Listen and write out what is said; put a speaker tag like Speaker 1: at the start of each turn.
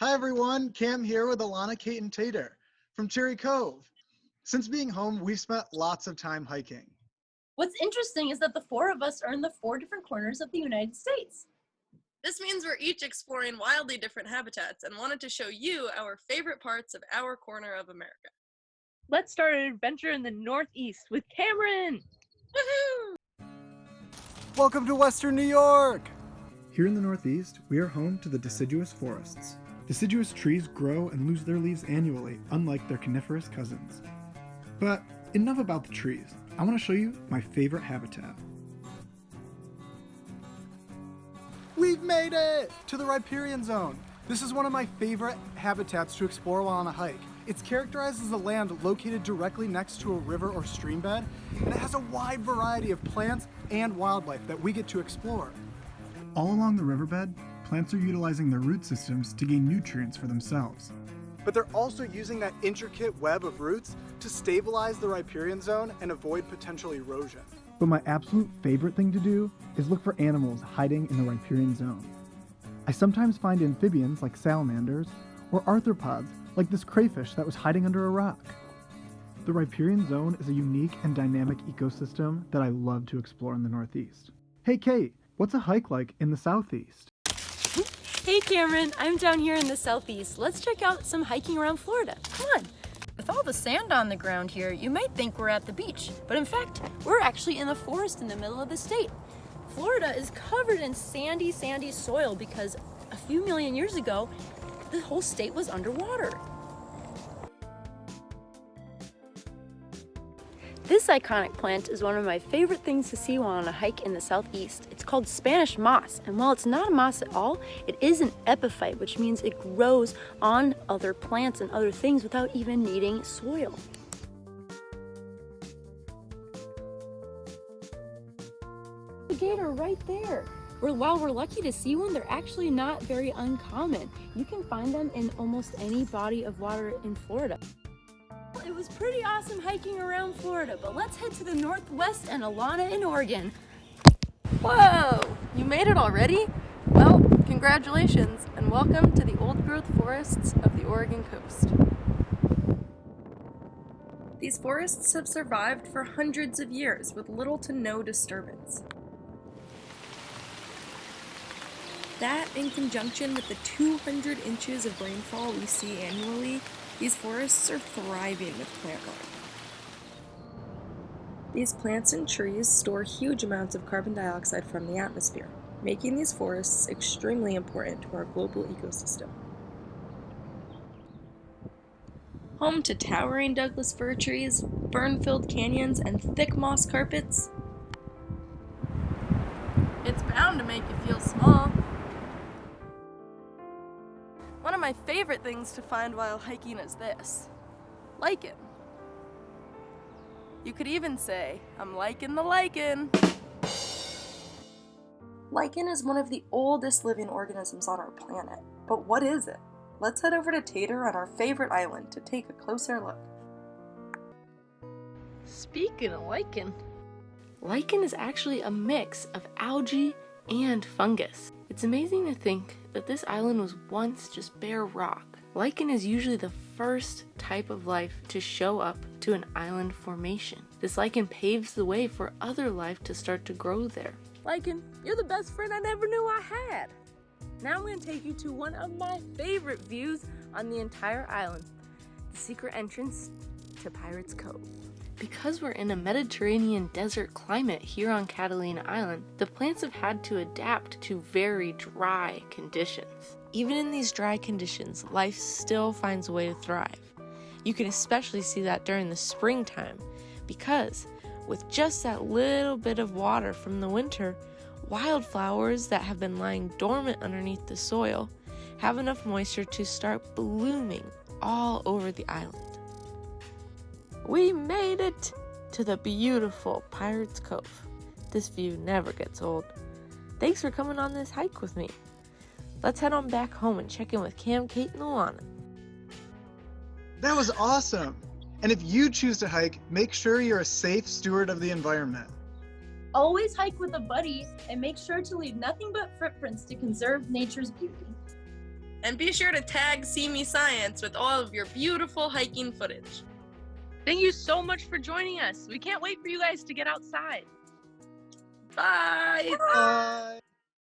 Speaker 1: Hi everyone, Cam here with Alanna, Kate, and Tater from Cherry Cove. Since being home, we've spent lots of time hiking.
Speaker 2: What's interesting is that the four of us are in the four different corners of the United States.
Speaker 3: This means we're each exploring wildly different habitats and wanted to show you our favorite parts of our corner of America.
Speaker 4: Let's start an adventure in the Northeast with Cameron!
Speaker 3: Woohoo!
Speaker 5: Welcome to Western New York! Here in the Northeast, we are home to the deciduous forests. Deciduous trees grow and lose their leaves annually, unlike their coniferous cousins. But enough about the trees. I want to show you my favorite habitat. We've made it to the riparian zone. This is one of my favorite habitats to explore while on a hike. It's characterized as a land located directly next to a river or stream bed, and it has a wide variety of plants and wildlife that we get to explore. All along the riverbed, plants are utilizing their root systems to gain nutrients for themselves. But they're also using that intricate web of roots to stabilize the riparian zone and avoid potential erosion. But my absolute favorite thing to do is look for animals hiding in the riparian zone. I sometimes find amphibians like salamanders or arthropods like this crayfish that was hiding under a rock. The riparian zone is a unique and dynamic ecosystem that I love to explore in the Northeast. Hey Kate, what's a hike like in the Southeast?
Speaker 2: Hey Cameron, I'm down here in the Southeast. Let's check out some hiking around Florida. Come on. With all the sand on the ground here, you might think we're at the beach, but in fact, we're actually in the forest in the middle of the state. Florida is covered in sandy soil because a few million years ago, the whole state was underwater. This iconic plant is one of my favorite things to see while on a hike in the Southeast. It's called Spanish moss, and while it's not a moss at all, it is an epiphyte, which means it grows on other plants and other things without even needing soil. The gator right there. While we're lucky to see one, they're actually not very uncommon. You can find them in almost any body of water in Florida. It was pretty awesome hiking around Florida, but let's head to the Northwest and Alanna in Oregon.
Speaker 3: Whoa! You made it already? Well, congratulations, and welcome to the old-growth forests of the Oregon coast. These forests have survived for hundreds of years with little to no disturbance. That, in conjunction with the 200 inches of rainfall we see annually, these forests are thriving with plant life. These plants and trees store huge amounts of carbon dioxide from the atmosphere, making these forests extremely important to our global ecosystem. Home to towering Douglas fir trees, fern-filled canyons, and thick moss carpets, it's bound to make you feel small. One of my favorite things to find while hiking is this: lichen. You could even say, I'm liking the lichen. Lichen is one of the oldest living organisms on our planet. But what is it? Let's head over to Tater on our favorite island to take a closer look.
Speaker 4: Speaking of lichen,
Speaker 2: Lichen is actually a mix of algae and fungus. It's amazing to think that this island was once just bare rock. Lichen is usually the first type of life to show up to an island formation. This lichen paves the way for other life to start to grow there.
Speaker 4: Lichen, you're the best friend I never knew I had. Now I'm going to take you to one of my favorite views on the entire island, the secret entrance to Pirates Cove.
Speaker 2: Because we're in a Mediterranean desert climate here on Catalina Island, the plants have had to adapt to very dry conditions. Even in these dry conditions, life still finds a way to thrive. You can especially see that during the springtime, because with just that little bit of water from the winter, wildflowers that have been lying dormant underneath the soil have enough moisture to start blooming all over the island. We made it to the beautiful Pirates Cove. This view never gets old. Thanks for coming on this hike with me. Let's head on back home and check in with Cam, Kate, and Alanna.
Speaker 1: That was awesome! And if you choose to hike, make sure you're a safe steward of the environment.
Speaker 2: Always hike with a buddy and make sure to leave nothing but footprints to conserve nature's beauty.
Speaker 3: And be sure to tag See Me Science with all of your beautiful hiking footage.
Speaker 4: Thank you so much for joining us. We can't wait for you guys to get outside.
Speaker 3: Bye!
Speaker 1: Bye.